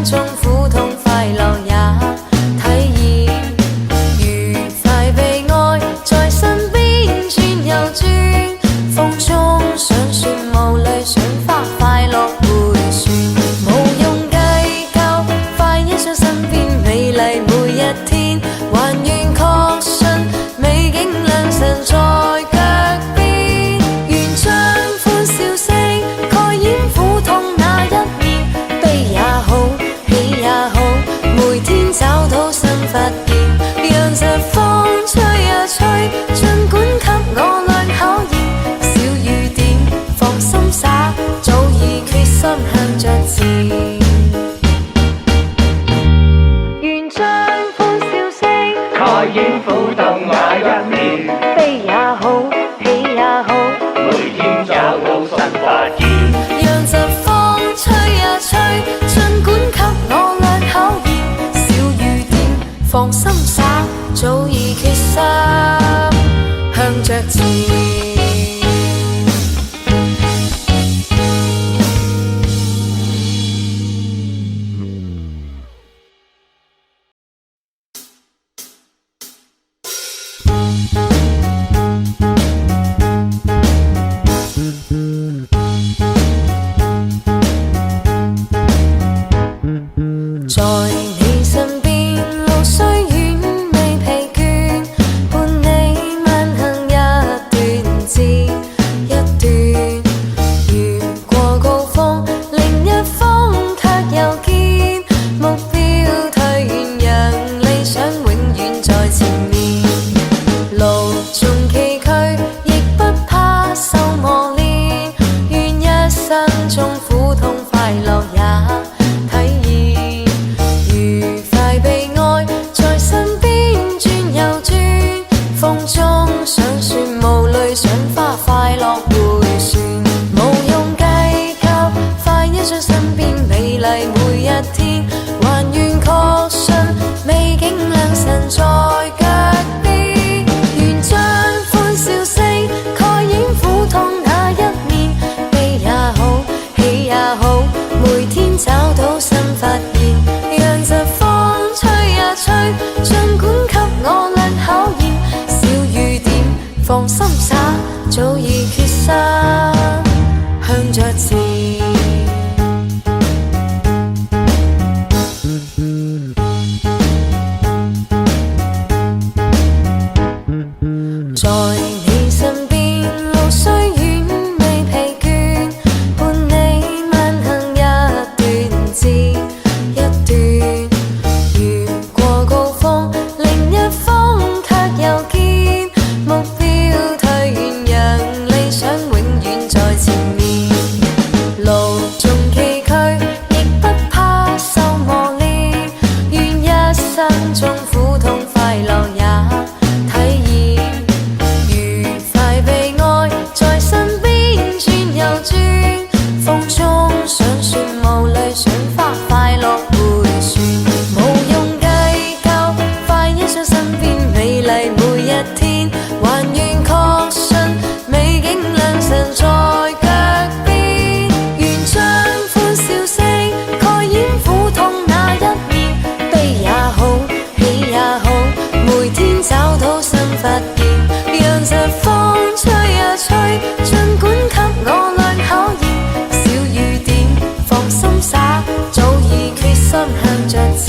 生中苦痛快樂也體驗，愉快被愛在身邊轉又轉，風中想說無淚想花快樂迴旋，無用計較，快欣賞身邊美麗每一天，還願確信美景良辰在腳邊，願將歡笑聲蓋掩苦痛那一面，悲也好，喜也好，每天找到新發現，讓這風吹呀吹，儘管給我倆考驗，小雨點放心灑，早已決心向着前。願將歡笑聲蓋掩苦痛那一面，悲也好，喜也好，每天找到新發現，讓這風吹呀吹，儘管給我倆考驗，小雨點放心灑，早已決心向着前。在你身邊，路雖遠未疲倦，伴你漫行一段接一段，越過高峰，另一峰卻又見，目標退遠，讓理想永遠在前面，路縱崎嶇，亦不怕受磨練，願一生中苦痛快樂也想說無淚想花快樂迴旋，無用計較，快欣賞身邊美麗每一天，還願確信美景良辰在腳邊，願將歡笑聲蓋掩苦痛那一面，悲也好，喜也好，每天找到新發現，讓這風吹呀吹，儘管給我倆考驗，放心灑，早已決心向着前。在你身邊，路雖遠未疲倦，伴你漫行一段接一段，越過高峰，另一峰卻又見，目標退遠，讓理想永遠在前面，路縱崎嶇，亦不怕受磨練，願一生中苦痛快樂也體驗，愉快被愛在身邊轉又轉，風中想說無淚想花快樂迴旋，無用計較，快欣賞身邊美麗每一天，還願確信美景良辰在腳邊，願將歡笑聲蓋掩苦痛那一面，悲也好，喜也好，每天找到新發現，讓這風吹呀吹，儘管給我倆考驗，小雨點放心灑，早已決心向着前，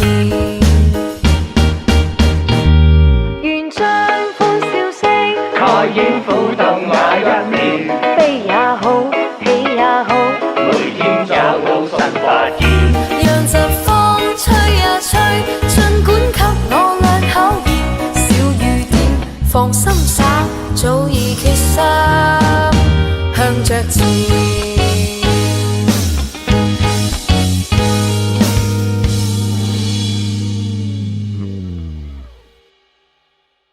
願將歡笑聲蓋掩苦痛那一面，悲也好，喜也好，每天找到新發現，讓這風吹呀吹，儘管給我倆考驗，小雨點放心灑，早已決心向着前。